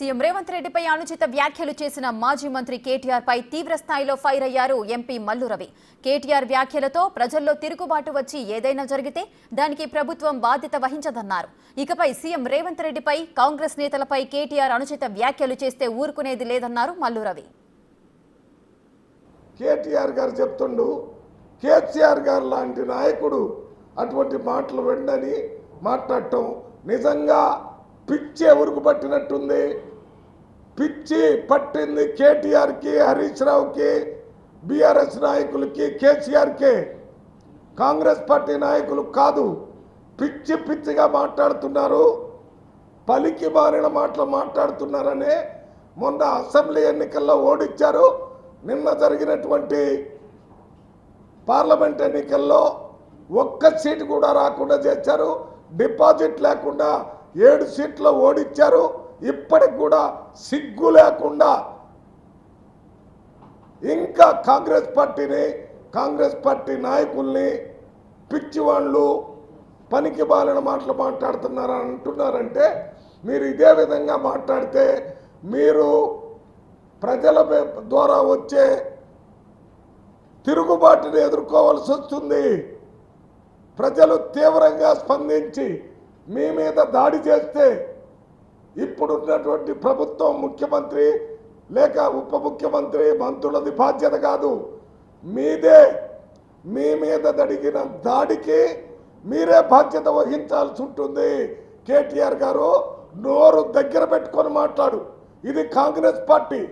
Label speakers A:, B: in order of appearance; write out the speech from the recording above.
A: CM Revanth రెడ్డిపై అనుచిత వ్యాఖ్యలు చేసిన మాజీ మంత్రి కేటీఆర్ పై తీవ్ర స్థాయిలో ఫైర్ అయ్యారు ఎంపీ మల్లు రవి. కేటీఆర్ వ్యాఖ్యలతో ప్రజల్లో తిరుగుబాటు వచ్చి ఏదైనా జరిగితే దానికి ప్రభుత్వం బాధ్యత వహించదన్నారు. ఇకపై సీఎం రేవంత్ రెడ్డిపై కాంగ్రెస్ నేతలపై కేటీఆర్ అనుచిత వ్యాఖ్యలు చేస్తే ఊరుకునేది లేదన్నారు మల్లు రవి.
B: కేటీఆర్ గారు చెప్తుండు, కేసీఆర్ గారు లాంటి నాయకుడు అటువంటి మాటలు వెండని మాట్లాడటం నిజంగా పిచ్చి ఎవరికి పట్టినట్టుంది. పిచ్చి పట్టింది కేటీఆర్కి, హరీష్ రావుకి, బీఆర్ఎస్ నాయకులకి, కేసీఆర్కి, కాంగ్రెస్ పార్టీ నాయకులు కాదు. పిచ్చి పిచ్చిగా మాట్లాడుతున్నారు, పలికి మారిన మాటలు మాట్లాడుతున్నారనే మొన్న అసెంబ్లీ ఎన్నికల్లో ఓడించారు. నిన్న జరిగినటువంటి పార్లమెంట్ ఎన్నికల్లో ఒక్క సీటు కూడా రాకుండా చేశారు. డిపాజిట్ లేకుండా 7 సీట్లు ఓడించారు. ఇప్పటికి కూడా సిగ్గు లేకుండా ఇంకా కాంగ్రెస్ పార్టీ నాయకుల్ని పిచ్చివాళ్ళు పనికి బాలిన మాటలు మాట్లాడుతున్నారని అంటున్నారంటే, మీరు ఇదే విధంగా మాట్లాడితే మీరు ప్రజల ద్వారా వచ్చే తిరుగుబాటుని ఎదుర్కోవాల్సి వస్తుంది. ప్రజలు తీవ్రంగా స్పందించి మీ మీద దాడి చేస్తే ఇప్పుడున్నటువంటి ప్రభుత్వం, ముఖ్యమంత్రి లేక ఉప ముఖ్యమంత్రి, మంత్రులది బాధ్యత కాదు, మీదే. మీ మీద జరిగిన దాడికి మీరే బాధ్యత వహించాల్సి ఉంటుంది. కేటీఆర్ గారు నోరు దగ్గర పెట్టుకొని మాట్లాడు. ఇది కాంగ్రెస్ పార్టీ.